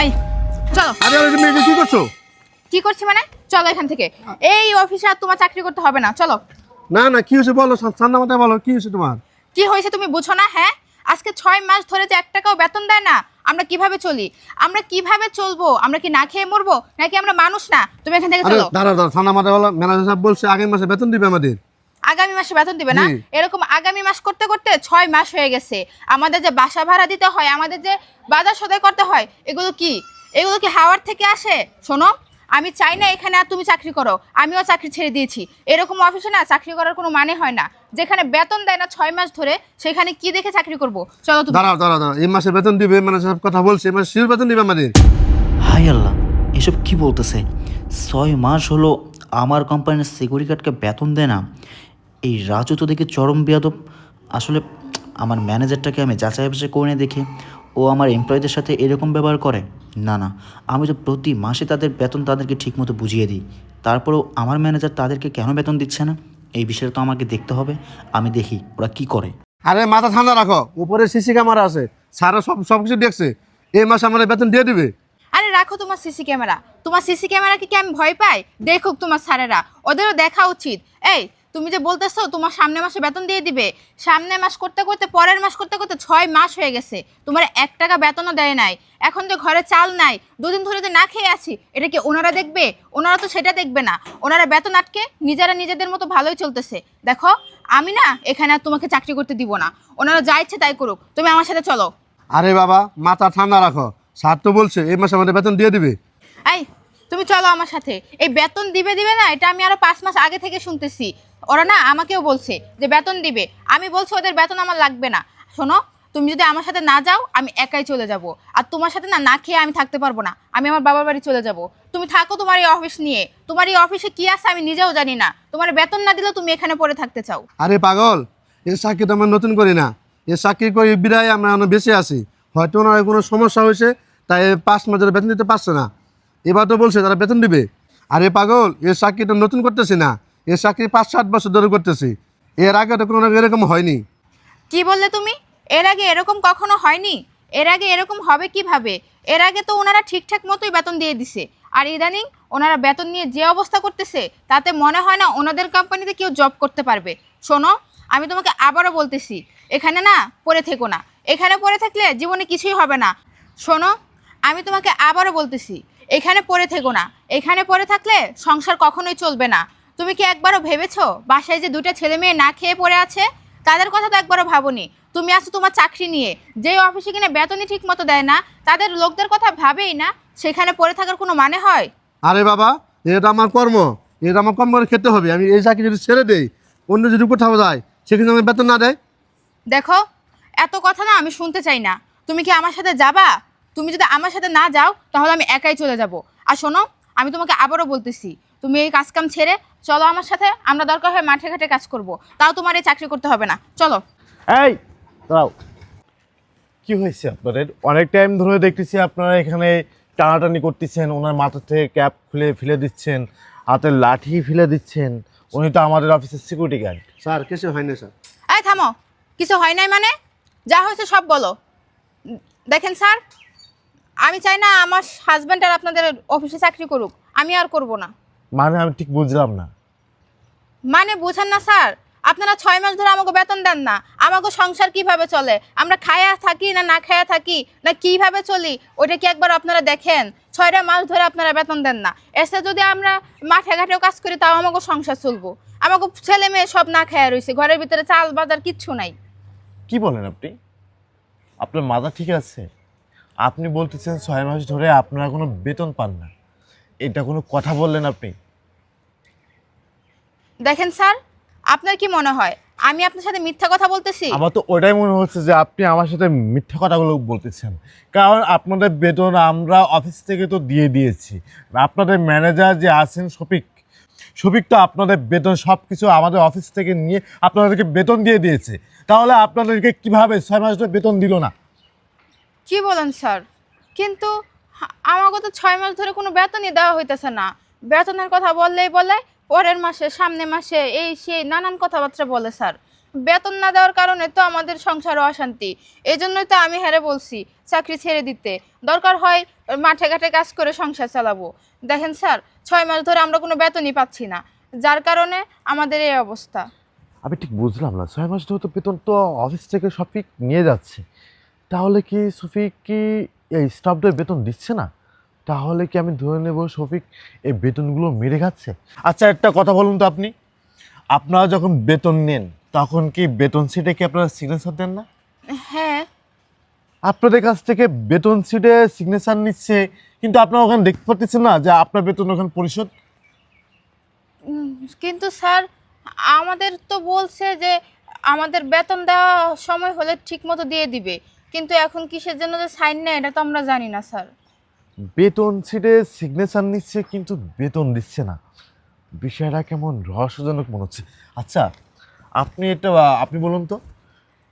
এই চলো। আরে তুমি এটা কি করছো? কি করছি মানে? চলো এখান থেকে। এই অফিসে আর তোমার চাকরি করতে হবে না, চলো। না না, কি হয়েছে বলো, ঠান্ডা মাথায় বলো, কি হয়েছে তোমার? কি হয়েছে তুমি বুঝো না? হ্যাঁ, আজকে 6 মাস ধরে যে 1 টাকাও বেতন দেয় না। আমরা কিভাবে চলি? আমরা কিভাবে চলবো? আমরা কি না খেয়ে মরবো নাকি? আমরা মানুষ না? তুমি এখান থেকে আরে চলো। দাঁড়া দাঁড়া, ঠান্ডা মাথায় বলো। ম্যানেজার সাহেব বলছে আগামী মাসে বেতন দিবে আমাদের। আগামী মাসে বেতন দিবে না? জি। এরকম আগামী মাস করতে করতে 6 মাস হয়ে গেছে। আমাদের যে বাসা ভাড়া দিতে হয়, আমাদের যে বাজার সদাই করতে হয়, এগুলো কি হাওয়ার থেকে আসে? শোনো, আমি চাই না এখানে আর তুমি চাকরি করো। আমিও চাকরি ছেড়ে দিয়েছি। এরকম অফিসে না চাকরি করার কোনো মানে হয় না। যেখানে বেতন দেয় না 6 মাস ধরে, সেখানে কি দেখে চাকরি করব? চলো তুমি। দাঁড়াও দাঁড়াও দাঁড়াও, এই মাসে বেতন দিবে, ম্যানেজার সাহেব কথা বলছে, এই মাসে শিওর বেতন দিবে আমাদের। হাই আল্লাহ, এসব কি বলতেছে? 6 মাস হলো আমার কোম্পানির সিকিউরিটি গার্ডকে বেতন দেয় না। এই রাজু তো দেখে চরম বেয়াদব। আসলে আমার ম্যানেজারটাকে আমি যাচাই বাছাই করে নিয়ে দেখি ও আমার এমপ্লয়ীদের সাথে এরকম ব্যবহার করে। না না, আমি তো প্রতি মাসে তাদের বেতন তাদেরকে ঠিকমতো বুঝিয়ে দিই, তারপরেও আমার ম্যানেজার তাদেরকে কেন বেতন দিচ্ছে না? এই বিষয়টা তো আমাকে দেখতে হবে। আমি দেখি ওরা কি করে। আরে মাথা ঠান্ডা রাখো, উপরে সিসি ক্যামেরা আছে, স্যারও সবকিছু দেখছে, এই মাসে আমাদের বেতন দিয়ে দিবে। আরে রাখো তোমার সিসি ক্যামেরা। তোমার সিসি ক্যামেরাকে কি আমি ভয় পাই? দেখুক তোমার স্যারেরা, ওদেরও দেখা উচিত। এই তুমি যে বলতেছো তোমার সামনের মাসে বেতন দিয়ে দিবে, সামনের মাস করতে করতে পরের মাস করতে করতে 6 মাস হয়ে গেছে, তোমার 1 টাকা বেতনও দেয় নাই। এখন যে ঘরে চাল নাই, দুদিন ধরে যে না খেয়ে আছি, এটা কি ওনারা দেখবে? ওনারা তো সেটা দেখবে না। ওনারা বেতন আটকে নিজেরা নিজেদের মতো ভালোই চলতেছে। দেখো, আমি না এখানে আর তোমাকে চাকরি করতে দিব না। ওনারা যা ইচ্ছে তাই করুক, তুমি আমার সাথে চলো। আরে বাবা, মাথা ঠান্ডা রাখো, স্যার তো বলছে এই মাসে আমাদের বেতন দিয়ে দিবে। এই তুমি চলো আমার সাথে। এই বেতন দিবে দিবে না, এটা আমি আরো 5 মাস আগে থেকে শুনতেছি। ওরা না আমাকেও বলছে যে বেতন দিবে। আমি বলছি ওদের বেতন আমার লাগবে না। শোনো, তুমি যদি আমার সাথে না যাও, আমি একাই চলে যাব। আর তোমার সাথে না খেয়ে আমি থাকতে পারবো না। আমি আমার বাবার বাড়ি চলে যাব। তুমি থাকো তোমার এই অফিস নিয়ে। তোমার এই অফিসে কি আছে আমি নিজেও জানি না। তোমার বেতন না দিলেও তুমি এখানে পড়ে থাকতে চাও। আরে পাগল, এই চাকরি তো আমরা নতুন করি না, এই চাকরি করি বিদায় আমরা অনেক বেঁচে আছি। হয়তো ওনার কোনো সমস্যা হয়েছে, তাই 5 মাস ধরে বেতন দিতে পারছে না। এবার তো বলছে তারা বেতন দিবে। আরে পাগল, এই চাকরিটা নতুন করতেছি না, এই চাকরি 5-7 বছর ধরে করতেছি। এর আগে তো কোনো এরকম হয়নি। কি বললে তুমি? এর আগে এরকম কখনো হয়নি? এর আগে এরকম হবে কিভাবে? এর আগে তো ওনারা ঠিকঠাক মতোই বেতন দিয়ে দিছে। আর ইদানিং ওনারা বেতন নিয়ে যে অবস্থা করতেছে, তাতে মনে হয় না ওনাদের কোম্পানিতে কেউ জব করতে পারবে। শোনো, আমি তোমাকে আবারও বলতেছি, এখানে না পড়ে থেকো না। এখানে পড়ে থাকলে জীবনে কিছুই হবে না। শোনো, আমি তোমাকে আবারও বলতেছি, এখানে পড়ে থেকো না। এখানে পড়ে থাকলে সংসার কখনোই চলবে না। তুমি কি একবারও ভেবেছো বাসায় যে 2টা ছেলে মেয়ে না খেয়ে পড়ে আছে, তাদের কথা তো একবারও ভাবোনি? তুমি আছো তোমার চাকরি নিয়ে, যে অফিসে কিনা বেতনই ঠিক মতো দেয় না, তাদের লোকদের কথা ভাবেই না, সেখানে পড়ে থাকার কোনো মানে হয়? আরে বাবা, এটা আমার কর্ম, এটা আমার কর্ম করে খেতে হবে। আমি এই চাকরি যদি ছেড়ে দেই, অন্য যদি কোথাও যায়, সেখানে আমার বেতন না দেয়। দেখো, এত কথা না আমি শুনতে চাই না। তুমি কি আমার সাথে যাবা? তুমি যদি আমার সাথে না যাও, তাহলে আমি একাই চলে যাব। আর শোনো, আমি তোমাকে আবারও বলতেছি, তুমি এই কাজকাম ছেড়ে চলো আমার সাথে। আমরা দরকার হয় মাঠে ঘাটে কাজ করব, তাও তোমার এই চাকরি করতে হবে না। চলো। এই দাঁড়াও, কি হয়েছে আপনাদের? অনেক টাইম ধরে দেখতেছি আপনারা এখানে টানাটানি করতেছেন, ওনার মাথা থেকে ক্যাপ খুলে ফেলে দিচ্ছেন, হাতের লাঠি ফেলে দিচ্ছেন। উনি তো আমাদের অফিসের সিকিউরিটি গার্ড। স্যার কিছু হয়নি স্যার। এই থামো। কিছু হয় নাই মানে? যা হয়েছে সব বলো। দেখেন স্যার, আমি চাই না আমার হাজব্যান্ড আর আপনাদের অফিসে চাকরি করুক। আমি আর করব না। মানে আমি ঠিক বুঝলাম না। মানে বুঝেন না স্যার? আপনারা 6 মাস ধরে আমাকে বেতন দেন না। আমাকে সংসার কিভাবে চলে? আমরা খায়া থাকি না না খায়া থাকি, না কিভাবে চলি, ওইটা কি একবার আপনারা দেখেন? 6টা মাস ধরে আপনারা বেতন দেন না। এসে যদি আমরা মাঠে ঘাটেও কাজ করি, তাও আমাকে সংসার চলবো? আমাকে ছেলে মেয়ে সব না খায়া রয়েছে, ঘরের ভিতরে চাল বাজার কিচ্ছু নাই। কি বলেন আপনি? আপনার মাথা ঠিক আছে? আপনি বলতেছেন 6 মাস ধরে আপনারা কোনো বেতন পান না, এটা কোনো কথা বললেন আপনি? দেখেন স্যার, আপনার কি মনে হয় আমি আপনার সাথে মিথ্যা কথা বলতেছি? আমার তো ওটাই মনে হচ্ছে যে আপনি আমার সাথে মিথ্যা কথাগুলো বলতেছেন, কারণ আপনাদের বেতন আমরা অফিস থেকে তো দিয়ে দিয়েছি। আপনাদের ম্যানেজার যে আছেন শফিক, শফিক তো আপনাদের বেতন সব কিছু আমাদের অফিস থেকে নিয়ে আপনাদেরকে বেতন দিয়ে দিয়েছে। তাহলে আপনাদেরকে কিভাবে 6 মাস ধরে বেতন দিল না? কি বলেন স্যার? কিন্তু আমাকে তো 6 মাস ধরে কোনো বেতনই দেওয়া হইতেছে না। বেতনের কথা বললেই বলে পরের মাসে, সামনের মাসে, এই সেই নানান কথাবার্তা বলে স্যার। বেতন না দেওয়ার কারণে তো আমাদের সংসারে অশান্তি। এই জন্যই তো আমি হেরে বলছি চাকরি ছেড়ে দিতে। দরকার হয় মাঠে ঘাটে কাজ করে সংসার চালাবো। দেখেন স্যার, 6 মাস ধরে আমরা কোনো বেতনই পাচ্ছি না, যার কারণে আমাদের এই অবস্থা। আমি ঠিক বুঝলাম না, 6 মাস ধরে তো বেতন তো অফিস থেকে শফিক নিয়ে যাচ্ছে, তাহলে কি শফিক কি এই স্টাফদের বেতন দিচ্ছে না? তাহলে কি আমি ধরে নেব শফিক এই বেতনগুলো মেরে খাচ্ছে? আচ্ছা একটা কথা বলুন তো, আপনি আপনারা যখন বেতন নেন তখন কি বেতন সিটে কি আপনারা সিগনেচার দেন না? হ্যাঁ, আপনাদের কাছ থেকে বেতন সিটে সিগনেচার নিচ্ছে, কিন্তু আপনারা ওখানে দেখতে পাচ্ছেন না যে আপনার বেতন ওখানে পরিশোধ। কিন্তু স্যার আমাদের তো বলছে যে আমাদের বেতন দেওয়া সময় হলে ঠিক মতো দিয়ে দিবে, কিন্তু এখন কিসের জন্য যে সাইন নেয় এটা তো আমরা জানি না স্যার। বেতন সিটে সিগনেচার নিচ্ছে কিন্তু বেতন দিচ্ছে না, বিষয়টা কেমন রহস্যজনক মনে হচ্ছে। আচ্ছা আপনি বলুন তো,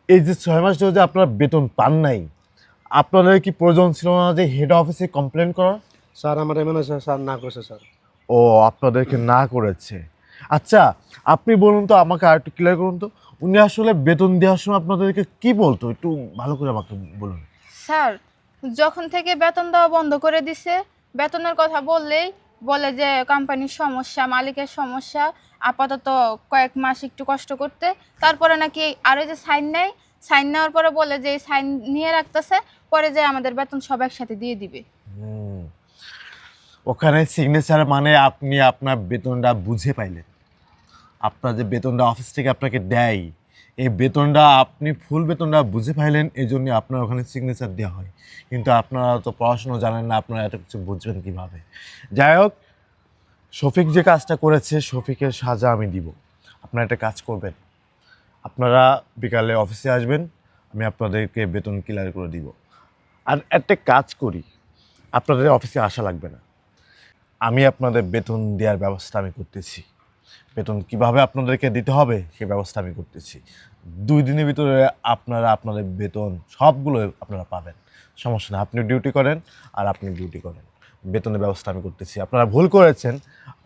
এই যে 6 মাস ধরে যে আপনারা বেতন পান নাই, আপনাদের কি প্রয়োজন ছিল না যে হেড অফিসে কমপ্লেন করার? স্যার আমার ম্যানেজার স্যার না করছে স্যার। ও, আপনাদেরকে না করেছে। আচ্ছা আপনি বলুন তো, আমাকে আর একটু ক্লিয়ার করুন তো, উনি আসলে বেতন দেওয়ার সময় আপনাদেরকে কি বলতো, একটু ভালো করে আমাকে বলুন। স্যার যখন থেকে বেতন দেওয়া বন্ধ করে দিছে, বেতনের কথা বললেই বলে যে কোম্পানির সমস্যা, মালিকের সমস্যা, আপাতত কয়েক মাস একটু কষ্ট করতে, তারপরে নাকি আরও যে সাইন নেয়, সাইন নেওয়ার পরে বলে যে এই সাইন নিয়ে রাখতেছে, পরে যে আমাদের বেতন সব একসাথে দিয়ে দিবে। হুম, ওখানে সিগনেচার মানে আপনি আপনার বেতনটা বুঝে পাইলেন। আপনার যে বেতনটা অফিস থেকে আপনাকে দেয়, এই বেতনটা আপনি ফুল বেতনটা বুঝে পাইলেন, এই জন্য আপনার ওখানে সিগনেচার দেওয়া হয়। কিন্তু আপনারা তো পড়াশুনো জানেন না, আপনারা এত কিছু বুঝবেন কীভাবে? যাই হোক, শফিক যে কাজটা করেছে শফিকের সাজা আমি দিব। আপনারা একটা কাজ করবেন, আপনারা বিকালে অফিসে আসবেন, আমি আপনাদেরকে বেতন ক্লিয়ার করে দিব। আর একটা কাজ করি, আপনাদের অফিসে আসা লাগবে না, আমি আপনাদের বেতন দেওয়ার ব্যবস্থা আমি করতেছি। বেতন কিভাবে আপনাদেরকে দিতে হবে সে ব্যবস্থা আমি করতেছি। 2 দিনের ভিতরে আপনারা আপনাদের বেতন সবগুলো আপনারা পাবেন, সমস্যা না। আপনি ডিউটি করেন আর আপনি ডিউটি করেন, বেতনের ব্যবস্থা আমি করতেছি। আপনারা ভুল করেছেন,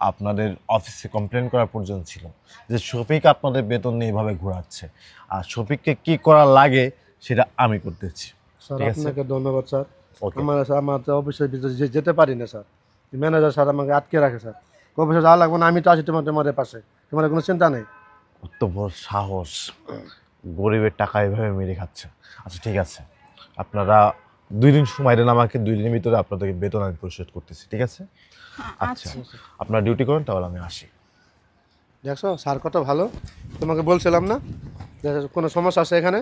আপনাদের অফিসে কমপ্লেন করার প্রয়োজন ছিল যে শফিক আপনাদের বেতন নিয়ে এভাবে ঘোরাচ্ছে, আর শফিককে কী করা লাগে সেটা আমি করতেছি। স্যার ঠিক আছে? আপনাকে ধন্যবাদ স্যার। ওকে। আমার তো অফিসের ভিতরে যেতে পারি না স্যার, ম্যানেজার স্যার আমাকে আটকে রাখে স্যার। অফিসে যাওয়া লাগবে না, আমি তো আছি তোমাদের পাশে, তোমার কোনো চিন্তা নেই। কত বড় সাহস, গরিবের টাকা এভাবে মেরে খাচ্ছে। আচ্ছা ঠিক আছে, আপনারা 2 দিন সময় দেন আমাকে, 2 দিনের ভিতরে আপনাদেরকে বেতন আমি পরিশোধ করতেছি, ঠিক আছে? আচ্ছা, আপনারা ডিউটি করেন, তাহলে আমি আসি। দেখছো স্যার কত ভালো, তোমাকে বলছিলাম না যে কোনো সমস্যা আছে এখানে?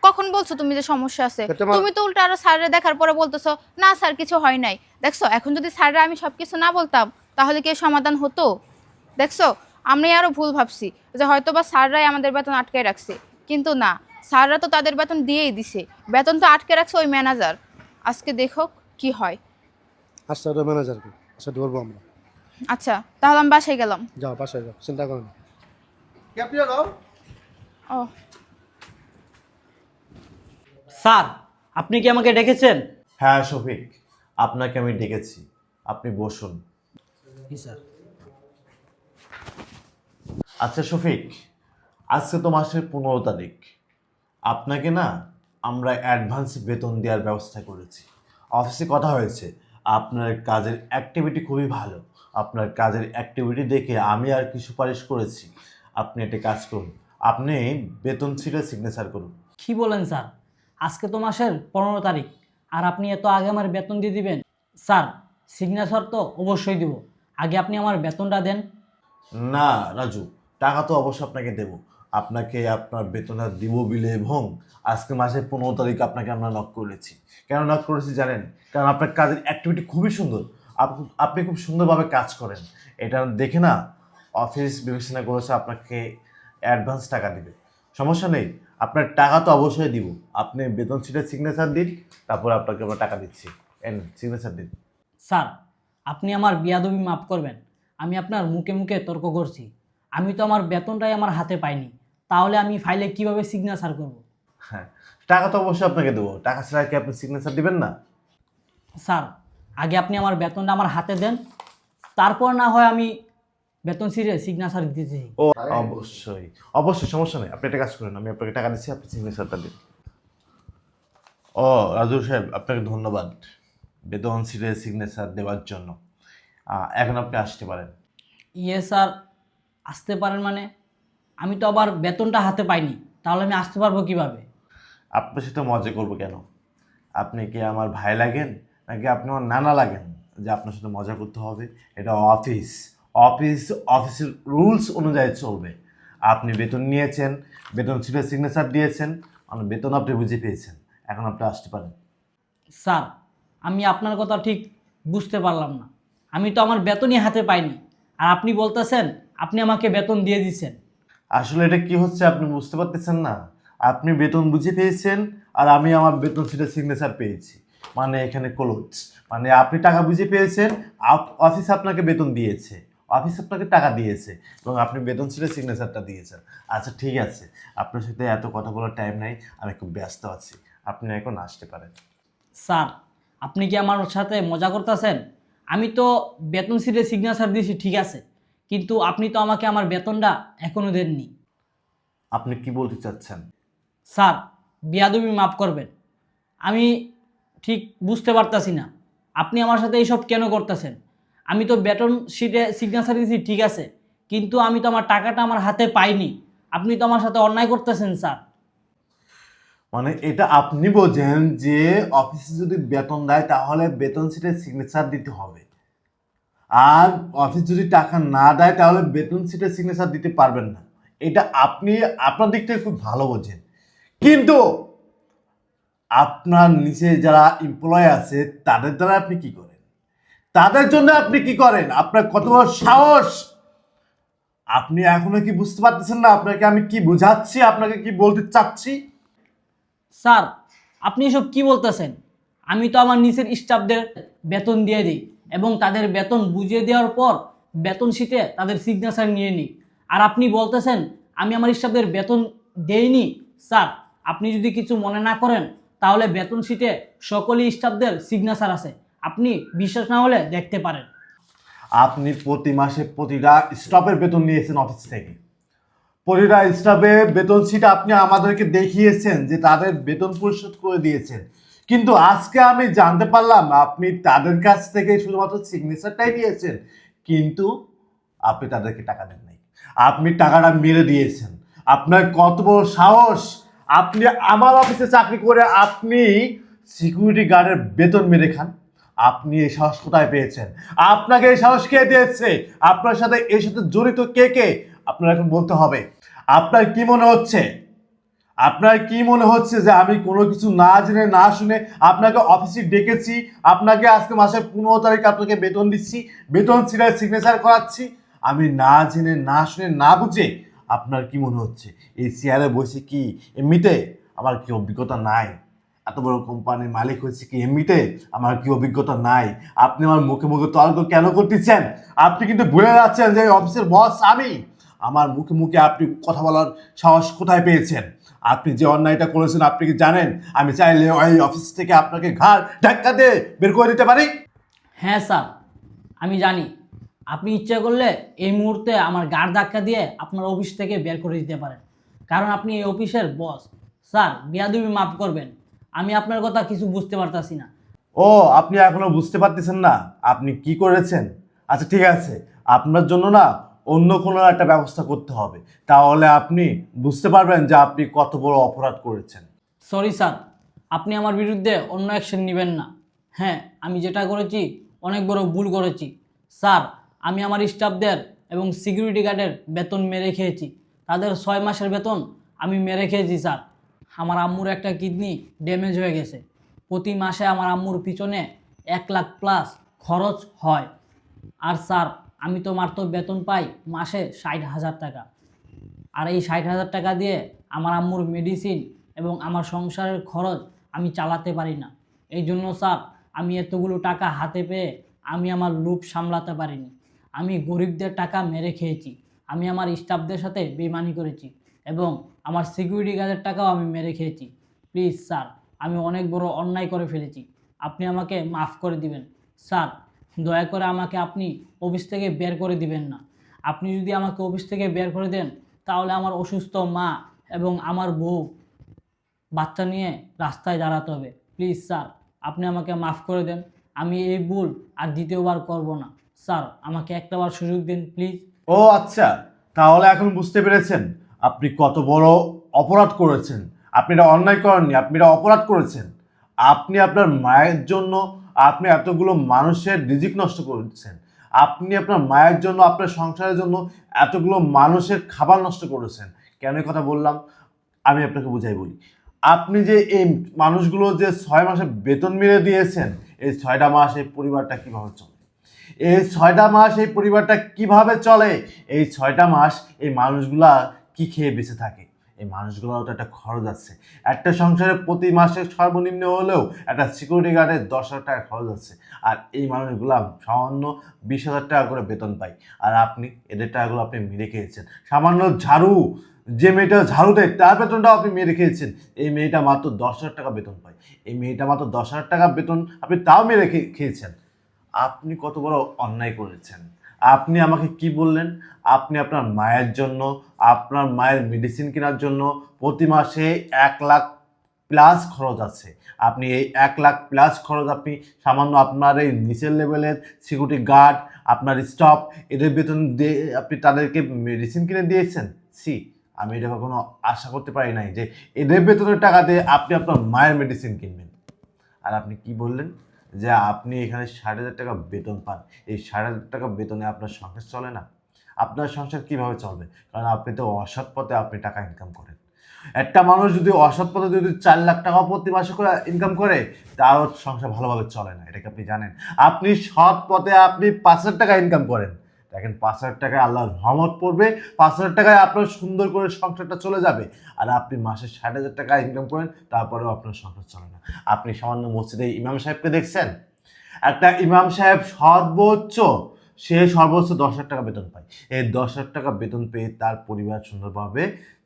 কখন বলছো তুমি যে সমস্যা আছে? তুমি তো উল্টা আরো স্যারের দেখার পরে বলতেছো না স্যার কিছু হয় নাই। দেখছো এখন যদি স্যাররা আমি সবকিছু না বলতাম তাহলে কি এর সমাধান হতো? দেখছো আমি আরো ভুল ভাবছি যে হয়তো বা স্যাররাই আমাদের বেতন আটকে রাখছে, কিন্তু না, স্যাররা তো তাদের বেতন দিয়েই দিছে, বেতন তো আটকে রাখছে ওই ম্যানেজার। আজকে দেখো কি হয়। আচ্ছা ওটা ম্যানেজারকে আচ্ছা ধরবো আমরা। আচ্ছা তাহলে আমি বাসায় গেলাম। যাও বাসায় যাও, চিন্তা করো না। ও স্যার, আপনি কি আমাকে ডেকেছেন? হ্যাঁ শফিক, আপনাকে আমি ডেকেছি, আপনি বসুন। জি স্যার। আচ্ছা শফিক, আজকে তো মাসের 15 তারিখ, আপনাকে না আমরা অ্যাডভান্স বেতন দেওয়ার ব্যবস্থা করেছি। অফিসে কথা হয়েছে, আপনার কাজের অ্যাক্টিভিটি খুবই ভালো, আপনার কাজের অ্যাক্টিভিটি দেখে আমি আর কি সুপারিশ করেছি, আপনি একটা কাজ করুন, আপনি বেতন ছিটে সিগনেচার করুন। কি বলেন স্যার? আজকে তো মাসের 15 তারিখ, আর আপনি এত আগে আমার বেতন দিয়ে দিবেন? স্যার, সিগনেচার তো অবশ্যই দিব, আগে আপনি আমার বেতনটা দেন। না রাজু, টাকা তো অবশ্যই আপনাকে দেব, আপনাকে আপনার বেতনটা দিব বিলে, এবং আজকে মাসের 15 তারিখ আপনাকে আমরা নক করেছি। কেন নক করেছি জানেন? কারণ আপনার কাজের অ্যাক্টিভিটি খুবই সুন্দর, আপনি খুব সুন্দরভাবে কাজ করেন, এটা দেখে না অফিস বিবেচনা করেছে আপনাকে অ্যাডভান্স টাকা দিবে। সমস্যা নেই, আপনার টাকা তো অবশ্যই দিব, আপনি বেতন সিটের সিগনেচার দিন, তারপর আপনাকে আমরা টাকা দিচ্ছি, এন সিগনেচার দিন। স্যার, আপনি আমার বিয়াদবি মাফ করবেন, আমি আপনার মুখে মুখে তর্ক করছি, আমি তো আমার বেতনটাই আমার হাতে পাইনি, তাহলে আমি ফাইলে কিভাবে সিগনেচার করব? হ্যাঁ, টাকা তো অবশ্যই আপনাকে দেবো, টাকা ছাড়া কি আপনি সিগনেচার দিবেন না? স্যার, আগে আপনি আমার বেতনটা আমার হাতে দেন, তারপর না হয় আমি বেতন সিটে সিগনেচার দিতেছি। ও অবশ্যই অবশ্যই, সমস্যা নেই। আপনি একটা কাজ করেন, আমি আপনাকে টাকা দিচ্ছি, আপনি সিগনেচারটা দিন। ও রাজু সাহেব, আপনাকে ধন্যবাদ বেতন সিটে সিগনেচার দেওয়ার জন্য। এখন আপনি আসতে পারেন। ইয়ে স্যার, আসতে পারেন মানে? আমি তো আবার বেতনটা হাতে পাইনি, তাহলে আমি আসতে পারবো কিভাবে? আপনার সাথে মজা করবো কেন? আপনি কি আমার ভাই লাগেন নাকি আপনি আমার নানা লাগেন যে আপনার সাথে মজা করতে হবে? এটা অফিস, অফিসের রুলস অনুযায়ী চলবে। আপনি বেতন নিয়েছেন, বেতন সিটে সিগনেচার দিয়েছেন, মানে বেতন আপনি বুঝে পেয়েছেন। এখন আপনি আসতে পারেন। স্যার, আমি আপনার কথা ঠিক বুঝতে পারলাম না। আমি তো আমার বেতনই হাতে পাইনি, আর আপনি বলতেছেন আপনি আমাকে বেতন দিয়ে দিচ্ছেন। আসলে এটা কি হচ্ছে আপনি বুঝতে পারতেছেন না? আপনি বেতন বুঝে পেয়েছেন আর আমি আমার বেতন সিটে সিগনেচার পেয়েছি, মানে এখানে ক্লোজ। মানে আপনি টাকা বুঝে পেয়েছেন, অফিস আপনাকে বেতন দিয়েছে, অফিস আপনাকে টাকা দিয়েছে এবং আপনি বেতন সিটে সিগনেচারটা দিয়েছেন। আচ্ছা ঠিক আছে, আপনার সাথে এত কথা বলার টাইম নাই, আমি খুব ব্যস্ত আছি, আপনি এখন আসতে পারেন। স্যার, আপনি কি আমার সাথে মজা করতেছেন? আমি তো বেতন সিটে সিগনেচার দিয়েছি ঠিক আছে, কিন্তু আপনি তো আমাকে আমার বেতনটা এখনও দেননি। আপনি কি বলতে চাচ্ছেন? স্যার, বেয়াদবি মাফ করবেন, আমি ঠিক বুঝতে পারতাছি না আপনি আমার সাথে এইসব কেন করতেছেন। আমি তো বেতন শিটে সিগনেচার দিয়েছি ঠিক আছে, কিন্তু আমি তো আমার টাকাটা আমার হাতে পাইনি। আপনি তো আমার সাথে অন্যায় করতেছেন স্যার। মানে এটা আপনি বোঝেন যে অফিসে যদি বেতন দেয় তাহলে বেতন সিটে সিগনেচার দিতে হবে, আর অফিস যদি টাকা না দেয় তাহলে বেতন সিটে সিগনেচার দিতে পারবেন না। এটা আপনি আপনার দিক থেকে খুব ভালো বোঝেন, কিন্তু আপনার নিচে যারা এমপ্লয় আছে তাদের দ্বারা আপনি কি করেন? তাদের জন্য আপনি কি করেন? আপনার কত বড় সাহস! আপনি এখনো কি বুঝতে পারতেছেন না আপনাকে আমি কি বুঝাচ্ছি, আপনাকে কি বলতে চাচ্ছি? স্যার, আপনি এসব কি বলতেছেন? আমি তো আমার নিচের স্টাফদের বেতন দিয়ে দিই এবং তাদের বেতন বুঝিয়ে দেওয়ার পর বেতন শিটে তাদের সিগনেচার নিয়ে নিই, আর আপনি বলতেছেন আমি আমার স্টাফদের বেতন দেইনি। স্যার, আপনি যদি কিছু মনে না করেন তাহলে বেতন শিটে সকলেই স্টাফদের সিগনেচার আছে, আপনি বিশ্বাস না হলে দেখতে পারেন। আপনি প্রতি মাসে প্রতিটা স্টাফের বেতন নিয়েছেন অফিস থেকে, প্রতিটা স্টাফের বেতন সিট আপনি আমাদেরকে দেখিয়েছেন যে তাদের বেতন পরিশোধ করে দিয়েছেন, কিন্তু আজকে আমি জানতে পারলাম আপনি তাদের কাছ থেকে শুধুমাত্র সিগনেচারটাই নিয়েছেন, কিন্তু আপনি তাদেরকে টাকা দেন নাই, আপনি টাকাটা মেরে দিয়েছেন। আপনার কত বড় সাহস! আপনি আমার অফিসে চাকরি করে আপনি সিকিউরিটি গার্ডের বেতন মেরে খান? আপনি এই সাহস কোথায় পেয়েছেন? আপনাকে এই সাহস কে দিয়েছে? আপনার সাথে এর সাথে জড়িত কে কে আপনার এখন বলতে হবে। আপনার কি মনে হচ্ছে, আপনার কি মনে হচ্ছে যে আমি কোনো কিছু না জেনে না শুনে আপনাকে অফিসে ডেকেছি, আপনাকে আজকে মাসের 15 তারিখ আপনাকে বেতন দিচ্ছি, বেতন সিরিয়াল সিগনেচার করাচ্ছি, আমি না জেনে না শুনে না বুঝে? আপনার কি মনে হচ্ছে এই চেয়ারে বসে কি এমনিতে আমার কি অভিজ্ঞতা নাই? এত বড় কোম্পানির মালিক হয়েছে কি এমনিতে আমার কি অভিজ্ঞতা নাই? আপনি আমার মুখে মুখে তর্ক কেন করতেছেন? আপনি কিন্তু ভুলে যাচ্ছেন যে অফিসের বস আমি। আমার মুখে মুখে আপনি কথা বলার সাহস কোথায় পেয়েছেন? আপনি যে অন্যায়টা করেছেন আপনি কি জানেন? আমি চাইলে ওই অফিস থেকে আপনাকে ঘাড় ধাক্কা দিয়ে বের করে দিতে পারি। হ্যাঁ স্যার, আমি জানি আপনি ইচ্ছা করলে এই মুহূর্তে আমার গাড় ধাক্কা দিয়ে আপনার অফিস থেকে বের করে দিতে পারেন, কারণ আপনি এই অফিসের বস। স্যার, বেয়াদবি মাফ করবেন, আমি আপনার কথা কিছু বুঝতে পারতাছি না। ও, আপনি এখনো বুঝতে পারতেছেন না আপনি কি করেছেন? আচ্ছা ঠিক আছে, আপনার জন্য না অন্য কোনো একটা ব্যবস্থা করতে হবে, তাহলে আপনি বুঝতে পারবেন যে আপনি কত বড় অপরাধ করেছেন। সরি স্যার, আপনি আমার বিরুদ্ধে অন্য অ্যাকশন নেবেন না। হ্যাঁ, আমি যেটা করেছি অনেক বড় ভুল করেছি। স্যার, আমি আমার স্টাফদের এবং সিকিউরিটি গার্ডের বেতন মেরে খেয়েছি, তাদের 6 মাসের বেতন আমি মেরে খেয়েছি। স্যার, আমার আম্মুর একটা কিডনি ড্যামেজ হয়ে গেছে, প্রতি মাসে আমার আম্মুর পিছনে 1 লাখ+ খরচ হয়। আর স্যার, আমি তো মাত্র বেতন পাই মাসে 60,000 টাকা, আর এই 60,000 টাকা দিয়ে আমার আম্মুর মেডিসিন এবং আমার সংসারের খরচ আমি চালাতে পারি না। এই জন্য স্যার, আমি এতগুলো টাকা হাতে পেয়ে আমি আমার লোভ সামলাতে পারিনি, আমি গরিবদের টাকা মেরে খেয়েছি, আমি আমার স্টাফদের সাথে বেইমানি করেছি এবং আমার সিকিউরিটি গার্ডের টাকাও আমি মেরে খেয়েছি। প্লিজ স্যার, আমি অনেক বড় অন্যায় করে ফেলেছি, আপনি আমাকে মাফ করে দিবেন। স্যার, দয়া করে আমাকে আপনি অফিস থেকে বের করে দিবেন না। আপনি যদি আমাকে অফিস থেকে বের করে দেন তাহলে আমার অসুস্থ মা এবং আমার বউ বাচ্চা নিয়ে রাস্তায় দাঁড়াতে হবে। প্লিজ স্যার, আপনি আমাকে মাফ করে দেন। আমি এই ভুল আর দ্বিতীয়বার করব না। স্যার, আমাকে একটাবার সুযোগ দিন প্লিজ। ও আচ্ছা, তাহলে এখন বুঝতে পেরেছেন আপনি কত বড় অপরাধ করেছেন। আপনি এটা অন্যায় করেননি, আপনি এটা অপরাধ করেছেন। আপনি আপনার মায়ের জন্য আপনি এতগুলো মানুষের রিজিক নষ্ট করেছেন। আপনি আপনার মায়ের জন্য, আপনার সংসারের জন্য এতগুলো মানুষের খাবার নষ্ট করেছেন। কেন এই কথা বললাম আমি আপনাকে বুঝাই বলি। আপনি যে এই মানুষগুলো যে 6 মাসের বেতন মেরে দিয়েছেন, এই 6টা মাস এই পরিবারটা কিভাবে চলে? এই 6টা মাস এই পরিবারটা কিভাবে চলে? এই 6টা মাস এই মানুষগুলা কি খেয়ে বেঁচে থাকে? এই মানুষগুলোও তো একটা খরচ আছে। একটা সংসারে প্রতি মাসে সর্বনিম্ন হলেও একটা সিকিউরিটি গার্ডের 10,000 টাকা খরচ আছে। আর এই মানুষগুলা সামান্য 20,000 টাকা করে বেতন পায়। আর আপনি এদের টাকাগুলো আপনি মেরে খেয়েছেন। সামান্য ঝাড়ু, যে মেয়েটা ঝাড়ু দেয় তার বেতনটাও আপনি মেরে খেয়েছেন। এই মেয়েটা মাত্র 10,000 টাকা বেতন পায়। এই মেয়েটা মাত্র 10,000 টাকা বেতন, আপনি তাও মেরে খেয়েছেন। আপনি কত বড় অন্যায় করেছেন। আপনি আমাকে কি বললেন? আপনি আপনার মায়ের জন্য, আপনার মায়ের মেডিসিন কেনার জন্য প্রতি মাসে 1,00,000 প্লাস খরচ আছে। আপনি এই 1,00,000 প্লাস খরচ আপনি সামান্য আপনার এই নিচের লেভেলের সিকিউরিটি গার্ড, আপনার স্টাফ, এদের বেতন দিয়ে আপনি তাদেরকে মেডিসিন কিনে দিয়েছেন। সি, আমি এটা কখনো আশা করতে পারি নাই যে এদের বেতনের টাকা দিয়ে আপনি আপনার মায়ের মেডিসিন কিনবেন। আর আপনি কি বললেন যে আপনি এখানে 60,000 টাকা বেতন পান। এই 60,000 টাকা বেতনে আপনার সংসার চলে না। আপনার সংসার কিভাবে চলবে? কারণ আপনি তো অসৎ পথে আপনি টাকা ইনকাম করেন। একটা মানুষ যদি অসৎ পথে যদি 4,00,000 টাকা প্রতি মাসে করে ইনকাম করে, তারও সংসার ভালোভাবে চলে না। এটাকে আপনি জানেন। আপনি সৎ পথে আপনি 5,000 টাকা ইনকাম করেন। দেখেন 5,000 টাকায় আল্লাহর রহমত পড়বে, 5,000 টাকায় আপনার সুন্দর করে সংসারটা চলে যাবে। আর আপনি মাসে 60,000 টাকা ইনকাম করেন, তারপরেও আপনার সংসার চলে না। আপনি সামান্য মসজিদে ইমাম সাহেবকে দেখছেন? একটা ইমাম সাহেব সর্বোচ্চ 10,000 টাকা বেতন পায়। এই 10,000 টাকা বেতন পেয়ে তার পরিবার সুন্দরভাবে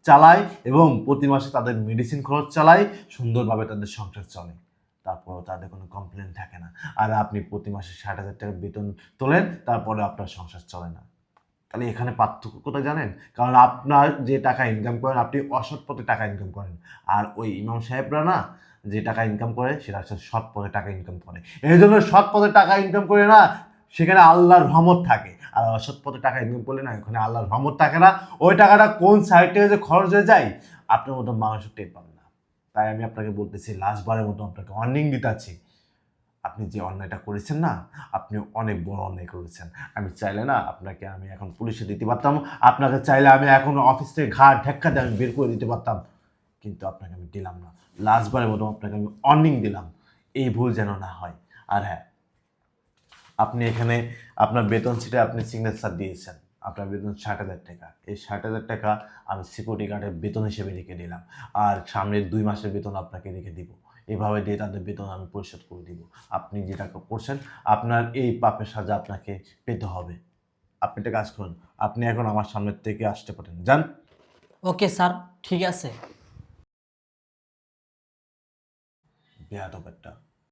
চালায় এবং প্রতি মাসে তাদের মেডিসিন খরচ চালায়, সুন্দরভাবে তাদের সংসার চলে। তারপরেও তাদের কোনো কমপ্লেন থাকে না। আর আপনি প্রতি মাসে 60,000 টাকা বেতন তোলেন, তারপরে আপনার সংসার চলে না। তাহলে এখানে পার্থক্য কোথায় জানেন? কারণ আপনার যে টাকা ইনকাম করেন, আপনি অসৎ পথে টাকা ইনকাম করেন। আর ওই ইমাম সাহেবরা না, যে টাকা ইনকাম করে সেটা হচ্ছে সৎ পথে টাকা ইনকাম করে। এই জন্য সৎ পথে টাকা ইনকাম করে না, সেখানে আল্লাহর রহমত থাকে। আর অসৎ পথে টাকা ইনকাম করলে না, ওখানে আল্লাহর রহমত থাকে না। ওই টাকাটা কোন সাইড থেকে যে খরচ হয়ে যায় আপনার মতো মানুষ টের পাবে না। তাই আমি আপনাকে বলতেছি, লাস্টবারের মতো আপনাকে ওয়ার্নিং দিতেছি, আপনি যে অন্যায়টা করেছেন না, আপনি অনেক বড় অন্যায় করেছেন। আমি চাইলে না আপনাকে আমি এখন পুলিশে দিতে পারতাম, আপনাকে চাইলে আমি এখন অফিস থেকে ঘাট ধাক্কা দিয়ে আমি বের করে দিতে পারতাম, কিন্তু আপনাকে আমি দিলাম না। লাস্টবারের মতো আপনাকে আমি ওয়ার্নিং দিলাম, এই ভুল যেন না হয়। আর হ্যাঁ, আপনি এখানে আপনার বেতন ছিটে আপনি সিগনেচার দিয়েছেন, আপনার বেতন 60,000 টাকা। এই 60,000 টাকা আমি সিকিউরিটি গার্ডের বেতন হিসেবে রেখে দিলাম। আর সামনের 2 মাসের বেতন আপনাকে রেখে দিব। এভাবে দিয়ে তাদের বেতন আমি পরিশোধ করে দিব। আপনি যেটা করছেন, আপনার এই পাপের সাজা আপনাকে পেতে হবে। আপনি একটা কাজ করুন, আপনি এখন আমার সামনের থেকে আসতে পারেন, যান। ওকে স্যার, ঠিক আছে। বেয়াদব একটা।